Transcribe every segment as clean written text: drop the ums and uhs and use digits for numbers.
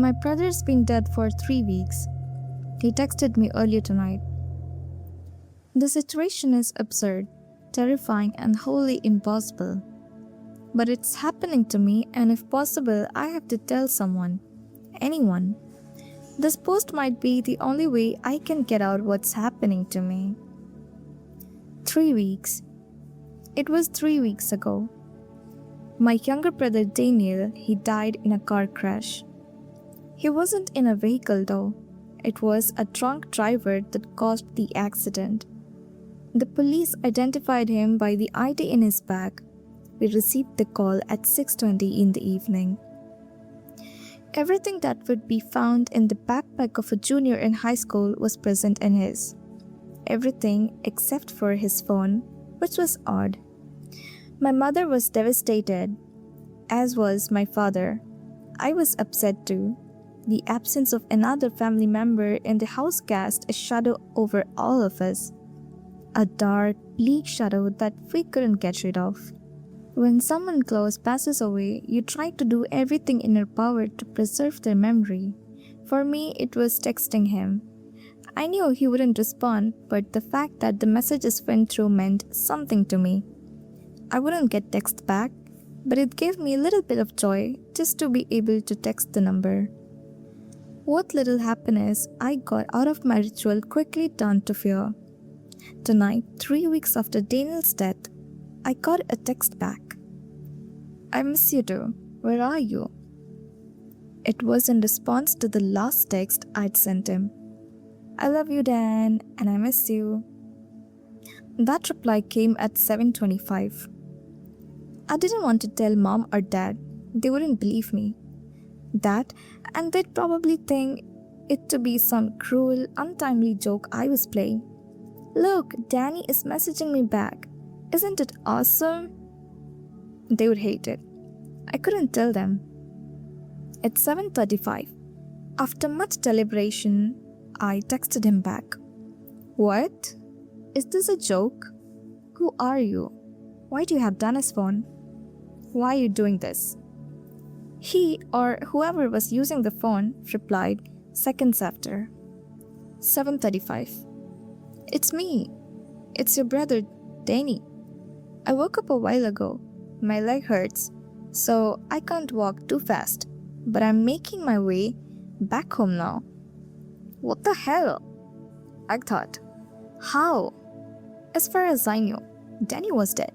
My brother's been dead for 3 weeks. He texted me earlier tonight. The situation is absurd, terrifying, and wholly impossible. But it's happening to me, and if possible, I have to tell someone. Anyone. This post might be the only way I can get out what's happening to me. 3 weeks. It was 3 weeks ago. My younger brother Daniel, he died in a car crash. He wasn't in a vehicle though. It was a drunk driver that caused the accident. The police identified him by the ID in his bag. We received the call at 6:20 in the evening. Everything that would be found in the backpack of a junior in high school was present in his. Everything except for his phone, which was odd. My mother was devastated, as was my father. I was upset too. The absence of another family member in the house cast a shadow over all of us. A dark, bleak shadow that we couldn't get rid of. When someone close passes away, you try to do everything in your power to preserve their memory. For me, it was texting him. I knew he wouldn't respond, but the fact that the messages went through meant something to me. I wouldn't get text back, but it gave me a little bit of joy just to be able to text the number. What little happiness I got out of my ritual quickly turned to fear. Tonight, 3 weeks after Daniel's death, I got a text back. I miss you too. Where are you? It was in response to the last text I'd sent him. I love you, Dan, and I miss you. That reply came at 7:25. I didn't want to tell mom or dad. They wouldn't believe me. That, and they'd probably think it to be some cruel, untimely joke I was playing. Look, Danny is messaging me back. Isn't it awesome? They would hate it. I couldn't tell them. At 7:35, after much deliberation, I texted him back. What? Is this a joke? Who are you? Why do you have Danny's phone? Why are you doing this? He, or whoever was using the phone, replied seconds after. 7:35. It's me. It's your brother, Danny. I woke up a while ago. My leg hurts, so I can't walk too fast, but I'm making my way back home now. What the hell? I thought. How? As far as I knew, Danny was dead.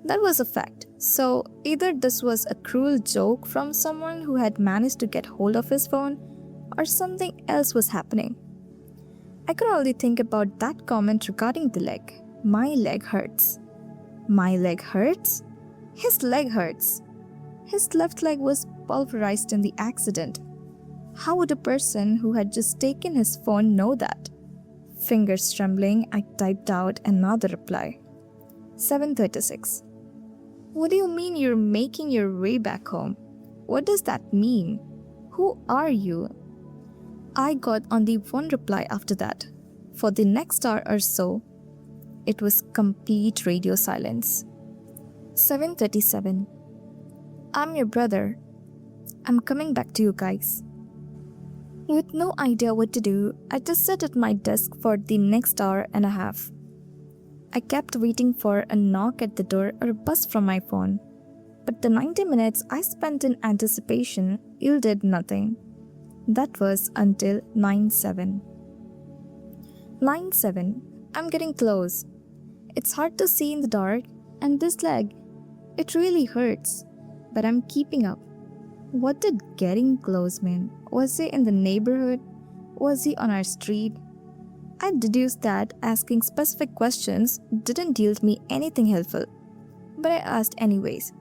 That was a fact, so either this was a cruel joke from someone who had managed to get hold of his phone, or something else was happening. I could only think about that comment regarding the leg. My leg hurts. My leg hurts? His leg hurts. His left leg was pulverized in the accident. How would a person who had just taken his phone know that? Fingers trembling, I typed out another reply. 7:36. What do you mean you're making your way back home? What does that mean? Who are you? I got only one reply after that. For the next hour or so, it was complete radio silence. 7:37. I'm your brother. I'm coming back to you guys. With no idea what to do, I just sat at my desk for the next hour and a half. I kept waiting for a knock at the door or a buzz from my phone. But the 90 minutes I spent in anticipation yielded nothing. That was until 9:07. 9:07. I'm getting close. It's hard to see in the dark, and this leg, it really hurts. But I'm keeping up. What did getting close mean? Was he in the neighborhood? Was he on our street? I deduced that asking specific questions didn't yield me anything helpful. But I asked anyways.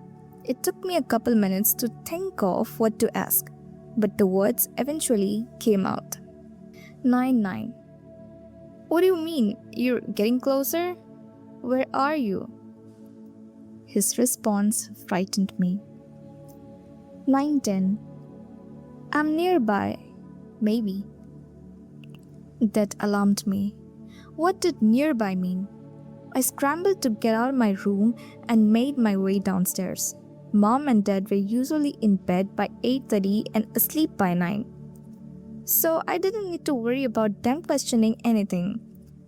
It took me a couple minutes to think of what to ask, but the words eventually came out. 9:09. What do you mean? You're getting closer? Where are you? His response frightened me. 9:10. I'm nearby. Maybe. That alarmed me. What did nearby mean? I scrambled to get out of my room and made my way downstairs. Mom and Dad were usually in bed by 8:30 and asleep by 9. So I didn't need to worry about them questioning anything.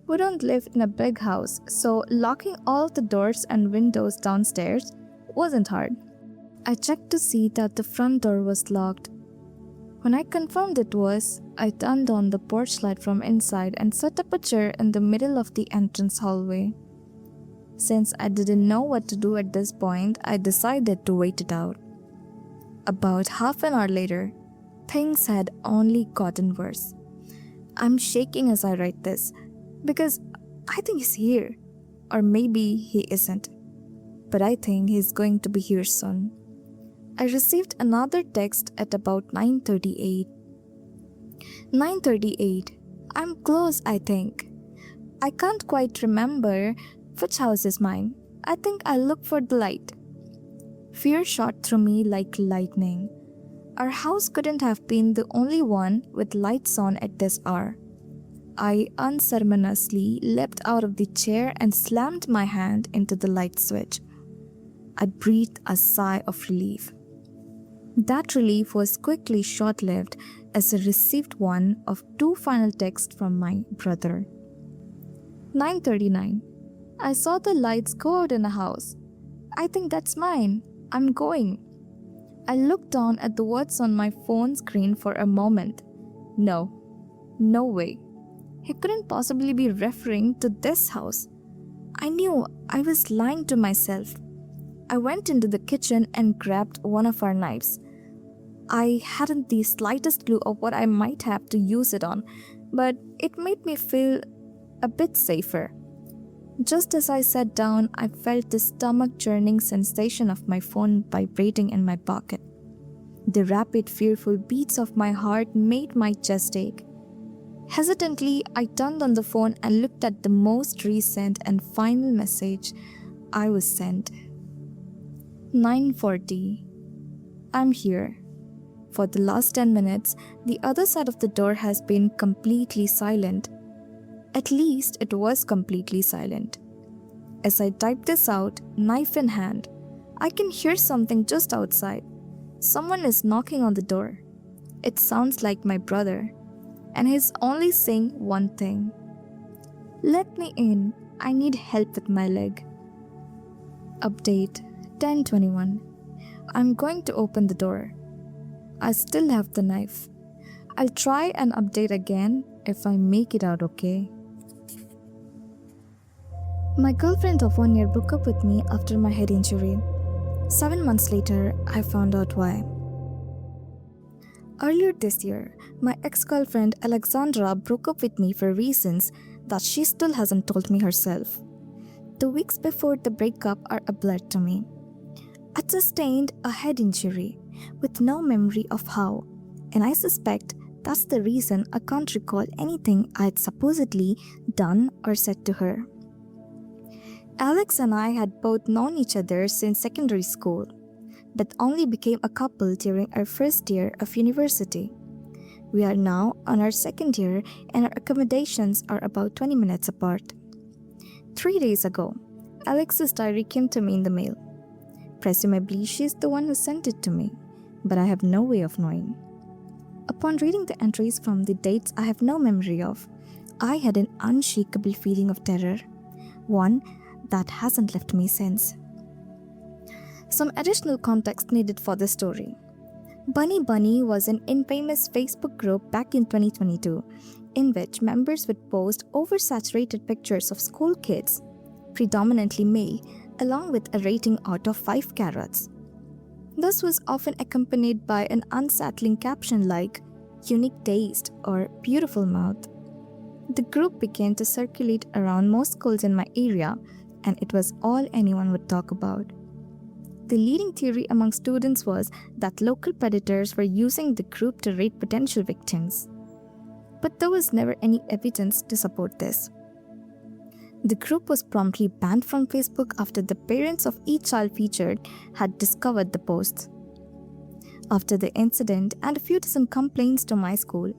We don't live in a big house, so locking all the doors and windows downstairs wasn't hard. I checked to see that the front door was locked. When I confirmed it was, I turned on the porch light from inside and set up a chair in the middle of the entrance hallway. Since I didn't know what to do at this point, I decided to wait it out. About half an hour later, things had only gotten worse. I'm shaking as I write this because I think he's here. Or maybe he isn't. But I think he's going to be here soon. I received another text at about 9:38. 9:38. I'm close, I think. I can't quite remember which house is mine. I think I'll look for the light. Fear shot through me like lightning. Our house couldn't have been the only one with lights on at this hour. I unceremoniously leapt out of the chair and slammed my hand into the light switch. I breathed a sigh of relief. That relief was quickly short-lived as I received one of two final texts from my brother. 9:39. I saw the lights go out in a house. I think that's mine. I'm going. I looked down at the words on my phone screen for a moment. No way. He couldn't possibly be referring to this house. I knew I was lying to myself. I went into the kitchen and grabbed one of our knives. I hadn't the slightest clue of what I might have to use it on, but it made me feel a bit safer. Just as I sat down, I felt the stomach-churning sensation of my phone vibrating in my pocket. The rapid, fearful beats of my heart made my chest ache. Hesitantly, I turned on the phone and looked at the most recent and final message I was sent. 9:40. I'm here. For the last 10 minutes, the other side of the door has been completely silent. At least it was completely silent. As I type this out, knife in hand, I can hear something just outside. Someone is knocking on the door. It sounds like my brother, and he's only saying one thing. Let me in. I need help with my leg. Update 10:21. I'm going to open the door. I still have the knife. I'll try and update again if I make it out okay. My girlfriend of 1 year broke up with me after my head injury. 7 months later, I found out why. Earlier this year, my ex-girlfriend Alexandra broke up with me for reasons that she still hasn't told me herself. The weeks before the breakup are a blur to me. I sustained a head injury with no memory of how, and I suspect that's the reason I can't recall anything I had supposedly done or said to her. Alex and I had both known each other since secondary school, but only became a couple during our first year of university. We are now on our second year and our accommodations are about 20 minutes apart. 3 days ago, Alex's diary came to me in the mail. Presumably, she's the one who sent it to me, but I have no way of knowing. Upon reading the entries from the dates I have no memory of, I had an unshakable feeling of terror, one that hasn't left me since. Some additional context needed for the story. Bunny Bunny was an infamous Facebook group back in 2022 in which members would post oversaturated pictures of school kids, predominantly male, along with a rating out of 5 carrots. This was often accompanied by an unsettling caption like unique taste or beautiful mouth. The group began to circulate around most schools in my area, and it was all anyone would talk about. The leading theory among students was that local predators were using the group to raid potential victims. But there was never any evidence to support this. The group was promptly banned from Facebook after the parents of each child featured had discovered the posts. After the incident and a few dozen complaints to my school,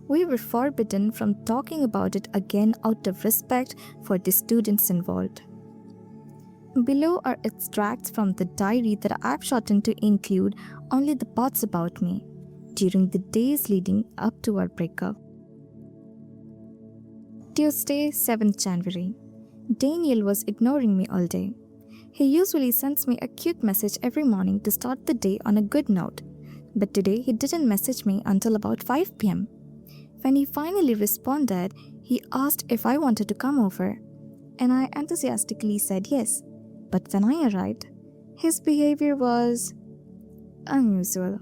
we were forbidden from talking about it again out of respect for the students involved. Below are extracts from the diary that I've shortened to include only the parts about me during the days leading up to our breakup. Tuesday, 7th January. Daniel was ignoring me all day. He usually sends me a cute message every morning to start the day on a good note, but today he didn't message me until about 5 pm. When he finally responded, he asked if I wanted to come over, and I enthusiastically said yes. But when I arrived, his behavior was unusual.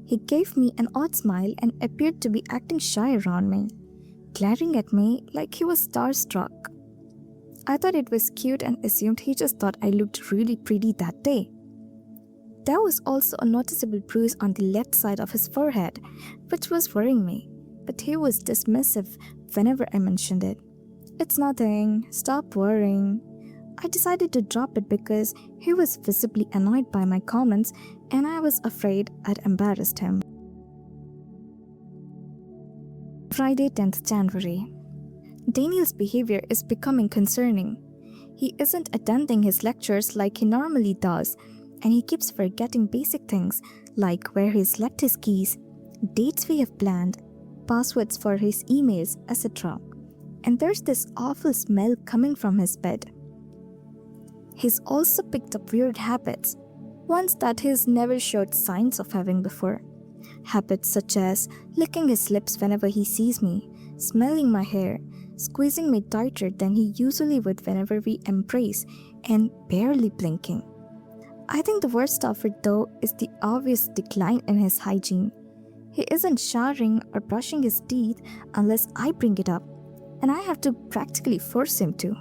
He gave me an odd smile and appeared to be acting shy around me, glaring at me like he was starstruck. I thought it was cute and assumed he just thought I looked really pretty that day. There was also a noticeable bruise on the left side of his forehead, which was worrying me, but he was dismissive whenever I mentioned it. "It's nothing, stop worrying." I decided to drop it because he was visibly annoyed by my comments and I was afraid I'd embarrassed him. Friday, 10th January. Daniel's behavior is becoming concerning. He isn't attending his lectures like he normally does, and he keeps forgetting basic things like where he's left his keys, dates we have planned, passwords for his emails, etc. And there's this awful smell coming from his bed. He's also picked up weird habits, ones that he's never showed signs of having before. Habits such as licking his lips whenever he sees me, smelling my hair, squeezing me tighter than he usually would whenever we embrace, and barely blinking. I think the worst of it though is the obvious decline in his hygiene. He isn't showering or brushing his teeth unless I bring it up, and I have to practically force him to.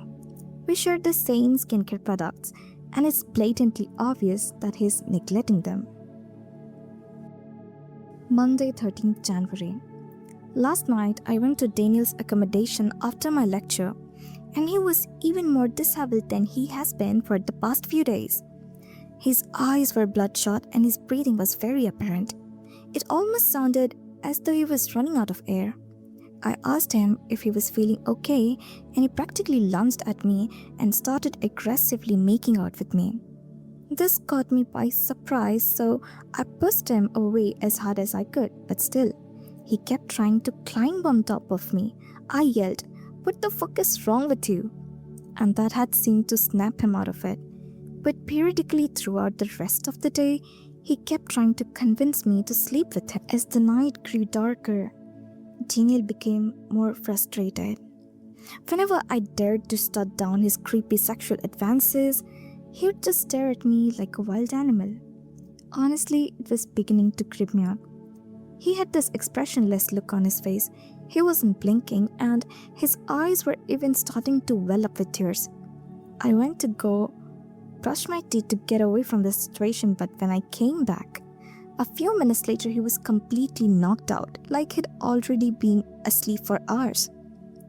We share the same skincare products, and it's blatantly obvious that he's neglecting them. Monday, 13th January. Last night, I went to Daniel's accommodation after my lecture, and he was even more disheveled than he has been for the past few days. His eyes were bloodshot and his breathing was very apparent. It almost sounded as though he was running out of air. I asked him if he was feeling okay, and he practically lunged at me and started aggressively making out with me. This caught me by surprise, so I pushed him away as hard as I could, but still, he kept trying to climb on top of me. I yelled, "What the fuck is wrong with you?" And that had seemed to snap him out of it. But periodically throughout the rest of the day, he kept trying to convince me to sleep with him. As the night grew darker, Daniel became more frustrated. Whenever I dared to shut down his creepy sexual advances, he would just stare at me like a wild animal. Honestly, it was beginning to creep me out. He had this expressionless look on his face. He wasn't blinking, and his eyes were even starting to well up with tears. I went to go brush my teeth to get away from the situation, but when I came back, a few minutes later he was completely knocked out, like he'd already been asleep for hours.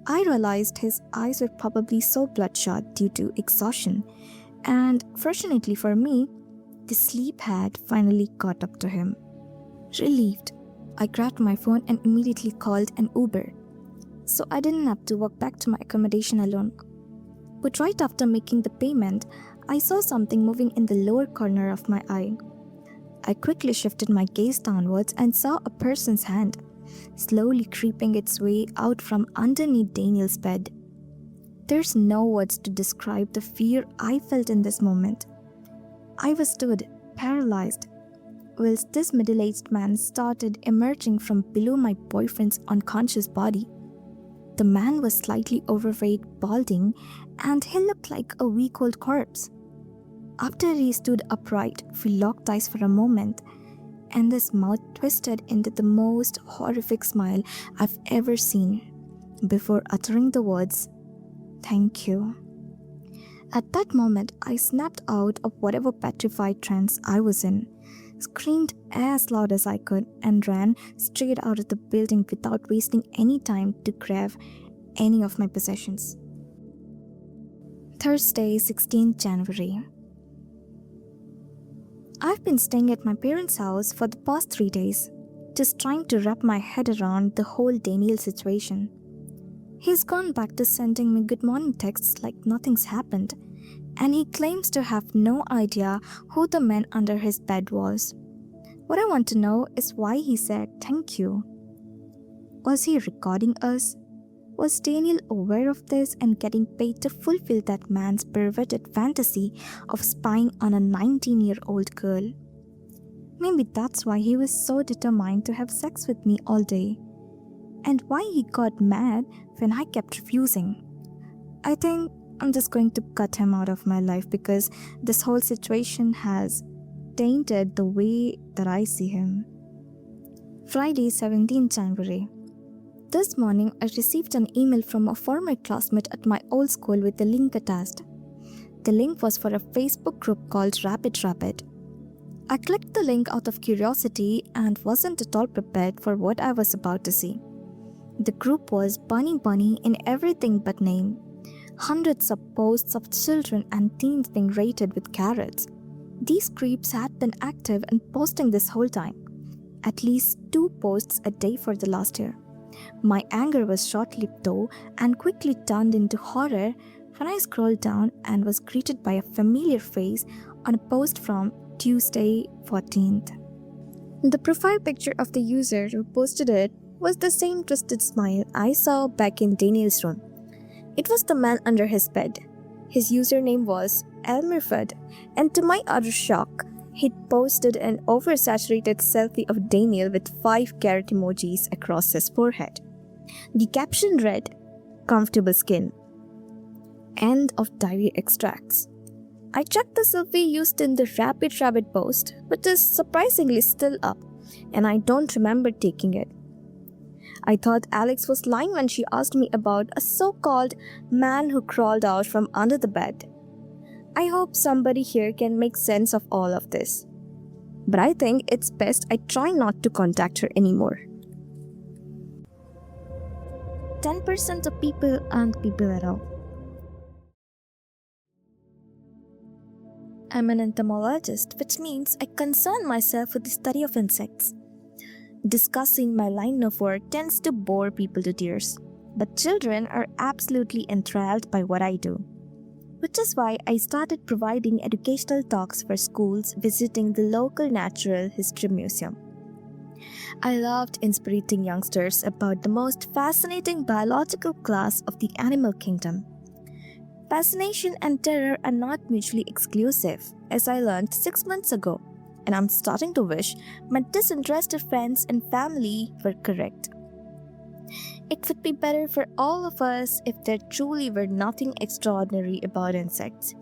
I realized his eyes were probably so bloodshot due to exhaustion, and fortunately for me, the sleep had finally caught up to him. Relieved, I grabbed my phone and immediately called an Uber, so I didn't have to walk back to my accommodation alone. But right after making the payment, I saw something moving in the lower corner of my eye. I quickly shifted my gaze downwards and saw a person's hand, slowly creeping its way out from underneath Daniel's bed. There's no words to describe the fear I felt in this moment. I was stood, paralyzed, whilst this middle-aged man started emerging from below my boyfriend's unconscious body. The man was slightly overweight, balding, and he looked like a week-old corpse. After he stood upright, we locked eyes for a moment, and his mouth twisted into the most horrific smile I've ever seen, before uttering the words, "Thank you." At that moment, I snapped out of whatever petrified trance I was in, screamed as loud as I could, and ran straight out of the building without wasting any time to grab any of my possessions. Thursday, 16th January. I've been staying at my parents' house for the past 3 days, just trying to wrap my head around the whole Daniel situation. He's gone back to sending me good morning texts like nothing's happened, and he claims to have no idea who the man under his bed was. What I want to know is why he said thank you. Was he recording us? Was Daniel aware of this and getting paid to fulfill that man's perverted fantasy of spying on a 19-year-old girl? Maybe that's why he was so determined to have sex with me all day, and why he got mad when I kept refusing. I think I'm just going to cut him out of my life because this whole situation has tainted the way that I see him. Friday, 17th January. This morning, I received an email from a former classmate at my old school with a link attached. The link was for a Facebook group called Rabbit Rabbit. I clicked the link out of curiosity and wasn't at all prepared for what I was about to see. The group was Bunny Bunny in everything but name. Hundreds of posts of children and teens being rated with carrots. These creeps had been active and posting this whole time. At least 2 posts a day for the last year. My anger was short-lived though and quickly turned into horror when I scrolled down and was greeted by a familiar face on a post from Tuesday 14th. The profile picture of the user who posted it was the same twisted smile I saw back in Daniel's room. It was the man under his bed. His username was Elmerford, and to my utter shock, he'd posted an oversaturated selfie of Daniel with 5 carrot emojis across his forehead. The caption read, "Comfortable skin. End of diary extracts." I checked the selfie used in the Rabbit Rabbit post, which is surprisingly still up, and I don't remember taking it. I thought Alex was lying when she asked me about a so-called man who crawled out from under the bed. I hope somebody here can make sense of all of this. But I think it's best I try not to contact her anymore. 10% of people aren't people at all. I'm an entomologist, which means I concern myself with the study of insects. Discussing my line of work tends to bore people to tears, but children are absolutely enthralled by what I do. Which is why I started providing educational talks for schools visiting the local Natural History Museum. I loved inspiring youngsters about the most fascinating biological class of the animal kingdom. Fascination and terror are not mutually exclusive, as I learned 6 months ago, and I'm starting to wish my disinterested friends and family were correct. It would be better for all of us if there truly were nothing extraordinary about insects.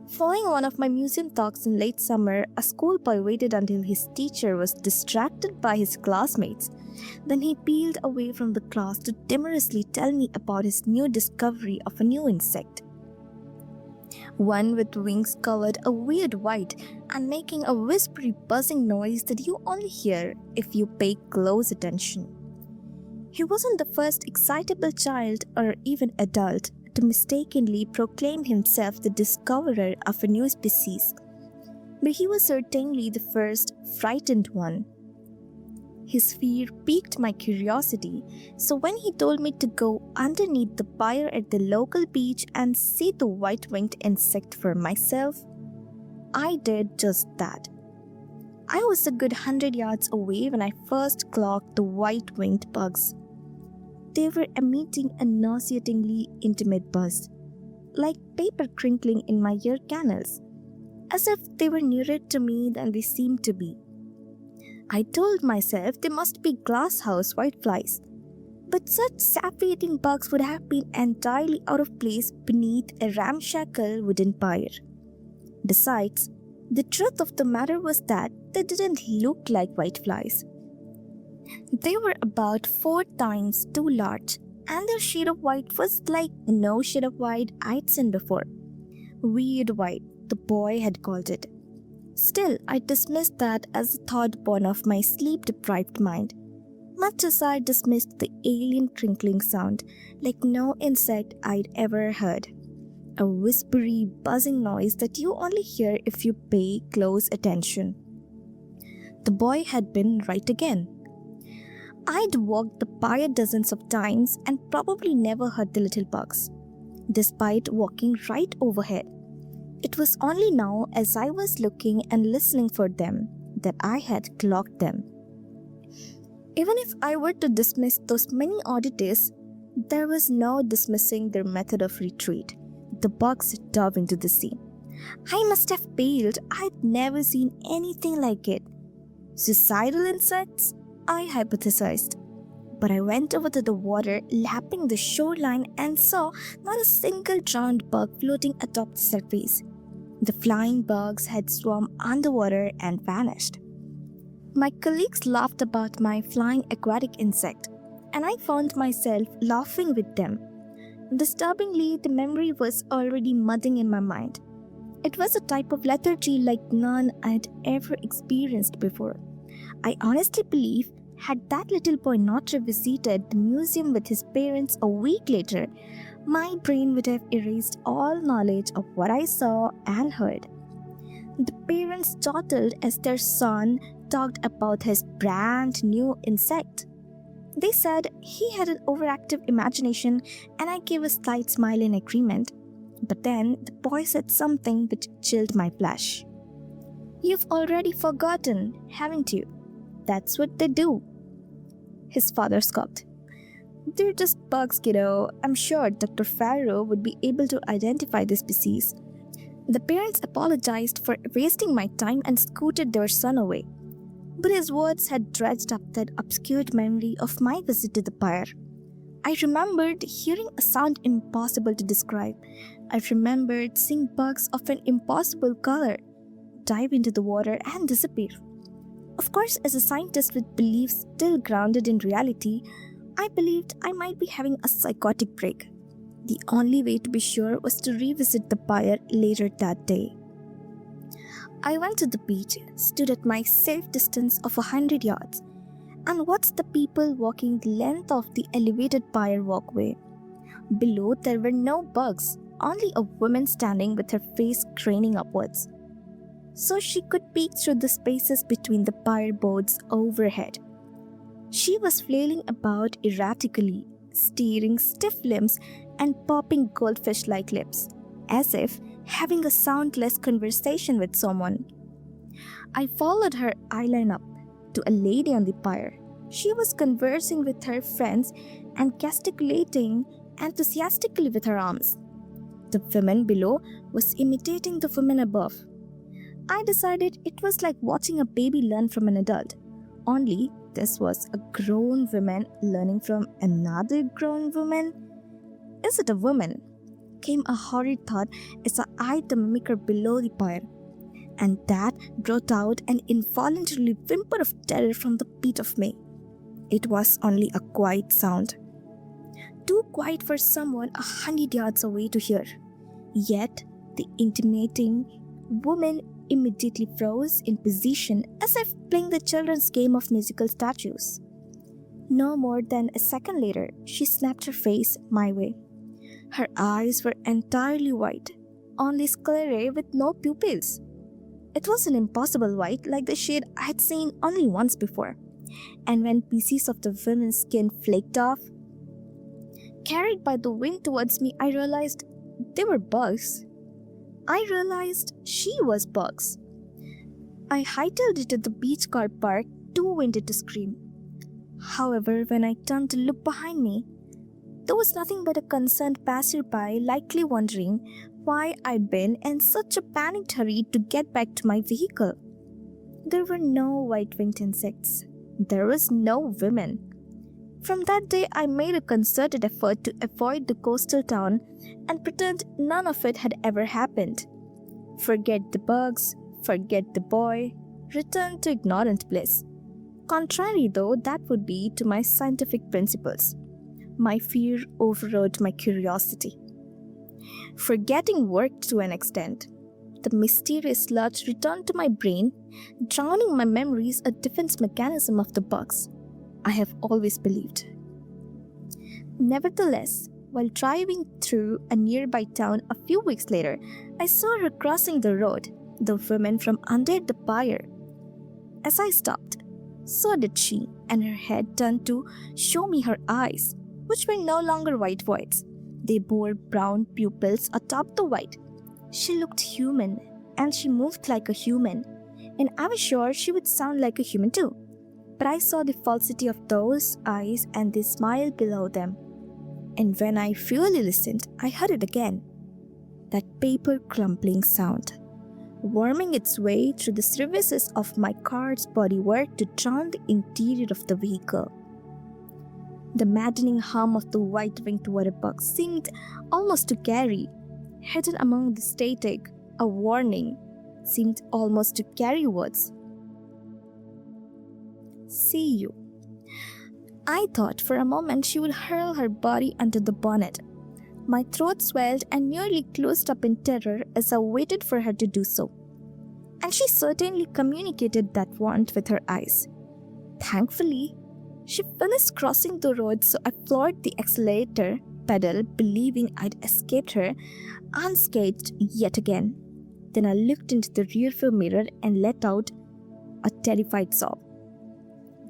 Following one of my museum talks in late summer, a schoolboy waited until his teacher was distracted by his classmates. Then he peeled away from the class to timorously tell me about his new discovery of a new insect. One with wings colored a weird white and making a whispery buzzing noise that you only hear if you pay close attention. He wasn't the first excitable child or even adult to mistakenly proclaim himself the discoverer of a new species, but he was certainly the first frightened one. His fear piqued my curiosity, so when he told me to go underneath the pier at the local beach and see the white-winged insect for myself, I did just that. I was a good 100 yards away when I first clocked the white-winged bugs. They were emitting a nauseatingly intimate buzz, like paper crinkling in my ear canals, as if they were nearer to me than they seemed to be. I told myself they must be glasshouse whiteflies, but such suffocating bugs would have been entirely out of place beneath a ramshackle wooden pier. Besides, the truth of the matter was that they didn't look like whiteflies. They were about 4 times too large, and their shade of white was like no shade of white I'd seen before. Weird white, the boy had called it. Still, I dismissed that as a thought born of my sleep-deprived mind, much as I dismissed the alien crinkling sound like no insect I'd ever heard. A whispery, buzzing noise that you only hear if you pay close attention. The boy had been right again. I'd walked the pier dozens of times and probably never heard the little bugs, despite walking right overhead. It was only now, as I was looking and listening for them, that I had clocked them. Even if I were to dismiss those many oddities, there was no dismissing their method of retreat. The bugs dove into the sea. I must have paled. I'd never seen anything like it. Suicidal insects? I hypothesized. But I went over to the water, lapping the shoreline, and saw not a single drowned bug floating atop the surface. The flying bugs had swum underwater and vanished. My colleagues laughed about my flying aquatic insect, and I found myself laughing with them. Disturbingly, the memory was already mudding in my mind. It was a type of lethargy like none I'd ever experienced before. I honestly believe, had that little boy not revisited the museum with his parents a week later, my brain would have erased all knowledge of what I saw and heard. The parents chortled as their son talked about his brand new insect. They said he had an overactive imagination, and I gave a slight smile in agreement. But then the boy said something which chilled my flesh. "You've already forgotten, haven't you? That's what they do." His father scoffed. "They're just bugs, kiddo. I'm sure Dr. Farrow would be able to identify the species." The parents apologized for wasting my time and scooted their son away. But his words had dredged up that obscured memory of my visit to the pyre. I remembered hearing a sound impossible to describe. I remembered seeing bugs of an impossible color dive into the water and disappear. Of course, as a scientist with beliefs still grounded in reality, I believed I might be having a psychotic break. The only way to be sure was to revisit the pyre later that day. I went to the beach, stood at my safe distance of 100 yards, and watched the people walking the length of the elevated pyre walkway. Below there were no bugs, only a woman standing with her face craning upwards, so she could peek through the spaces between the pyre boards overhead. She was flailing about erratically, steering stiff limbs and popping goldfish-like lips, as if having a soundless conversation with someone. I followed her eyeline up to a lady on the pyre. She was conversing with her friends and gesticulating enthusiastically with her arms. The woman below was imitating the woman above. I decided it was like watching a baby learn from an adult, only this was a grown woman learning from another grown woman. Is it a woman? Came a horrid thought as I eyed the mimicker below the pyre, and that brought out an involuntary whimper of terror from the pit of me. It was only a quiet sound, too quiet for someone 100 yards away to hear. Yet the intimating woman immediately froze in position as if playing the children's game of musical statues. No more than a second later, she snapped her face my way. Her eyes were entirely white, only sclerae with no pupils. It was an impossible white like the shade I had seen only once before, and when pieces of the woman's skin flaked off, carried by the wind towards me, I realized they were bugs. I realized she was bugs. I hightailed it to the beach car park, too winded to scream. However, when I turned to look behind me, there was nothing but a concerned passerby likely wondering why I'd been in such a panicked hurry to get back to my vehicle. There were no white-winged insects. There was no women. From that day, I made a concerted effort to avoid the coastal town and pretend none of it had ever happened. Forget the bugs, forget the boy, return to ignorant bliss. Contrary though that would be to my scientific principles, my fear overrode my curiosity. Forgetting worked to an extent. The mysterious sludge returned to my brain, drowning my memories, a defense mechanism of the bugs, I have always believed. Nevertheless, while driving through a nearby town a few weeks later, I saw her crossing the road, the woman from under the pyre. As I stopped, so did she, and her head turned to show me her eyes, which were no longer white voids. They bore brown pupils atop the white, She looked human, and she moved like a human, and I was sure she would sound like a human too. But I saw the falsity of those eyes and the smile below them. And when I really listened, I heard it again. That paper crumpling sound, worming its way through the crevices of my car's bodywork to drown the interior of the vehicle. The maddening hum of the white-winged waterbug seemed almost to carry, hidden among the static, a warning, seemed almost to carry words. See you. I thought for a moment she would hurl her body under the bonnet. My throat swelled and nearly closed up in terror as I waited for her to do so. And she certainly communicated that want with her eyes. Thankfully, she finished crossing the road, so I floored the accelerator pedal, believing I'd escaped her unscathed yet again. Then I looked into the rearview mirror and let out a terrified sob.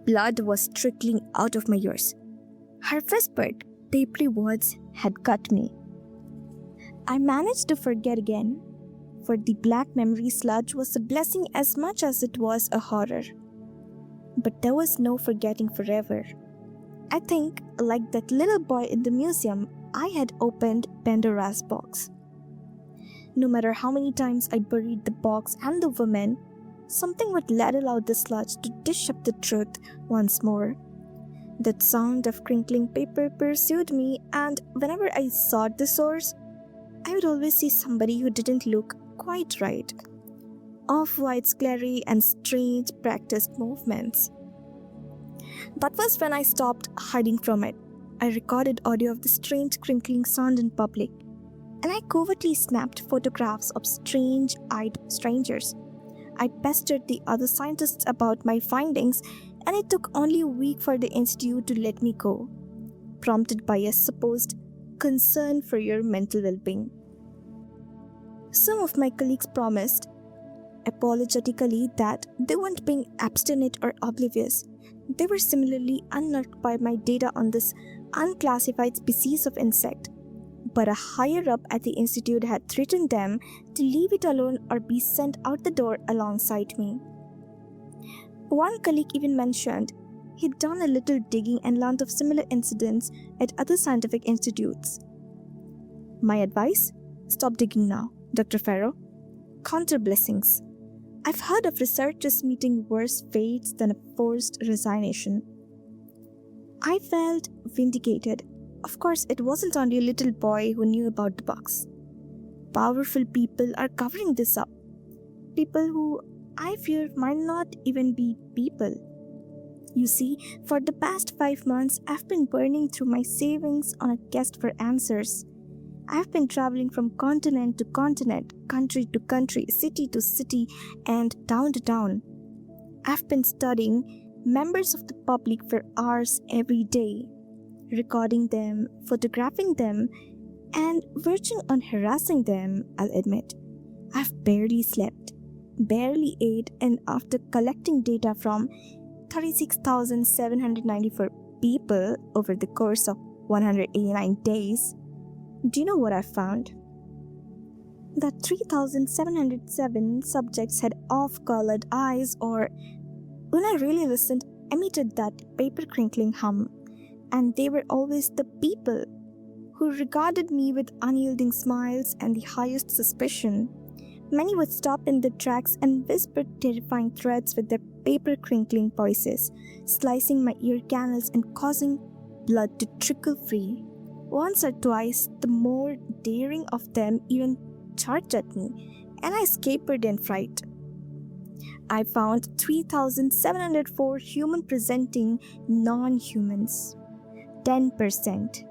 Blood was trickling out of my ears. Her whispered, papery words had cut me. I managed to forget again, for the black memory sludge was a blessing as much as it was a horror. But there was no forgetting forever. I think, like that little boy in the museum, I had opened Pandora's box. No matter how many times I buried the box and the woman, something would ladle out the sludge to dish up the truth once more. That sound of crinkling paper pursued me, and whenever I sought the source, I would always see somebody who didn't look quite right. Off-white sclery and strange practiced movements. That was when I stopped hiding from it. I recorded audio of the strange crinkling sound in public, and I covertly snapped photographs of strange-eyed strangers. I pestered the other scientists about my findings, and it took only a week for the institute to let me go, prompted by a supposed concern for your mental well-being. Some of my colleagues promised, apologetically, that they weren't being abstinent or oblivious. They were similarly unnerved by my data on this unclassified species of insect. But a higher up at the institute had threatened them to leave it alone or be sent out the door alongside me. One colleague even mentioned he'd done a little digging and learned of similar incidents at other scientific institutes. My advice? Stop digging now, Dr. Farrow. Count your blessings. I've heard of researchers meeting worse fates than a forced resignation. I felt vindicated. Of course, it wasn't only a little boy who knew about the box. Powerful people are covering this up. People who I fear might not even be people. You see, for the past 5 months, I've been burning through my savings on a quest for answers. I've been traveling from continent to continent, country to country, city to city, and town to town. I've been studying members of the public for hours every day, recording them, photographing them, and verging on harassing them, I'll admit. I've barely slept, barely ate, and after collecting data from 36,794 people over the course of 189 days, do you know what I found? That 3,707 subjects had off-colored eyes, or, when I really listened, emitted that paper crinkling hum. And they were always the people who regarded me with unyielding smiles and the highest suspicion. Many would stop in their tracks and whisper terrifying threats with their paper crinkling voices, slicing my ear canals and causing blood to trickle free. Once or twice, the more daring of them even charged at me, and I capered in fright. I found 3,704 human-presenting non-humans. 10%.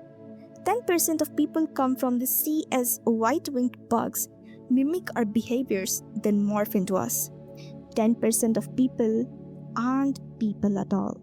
10% of people come from the sea as white-winged bugs, mimic our behaviors, then morph into us. 10% of people aren't people at all.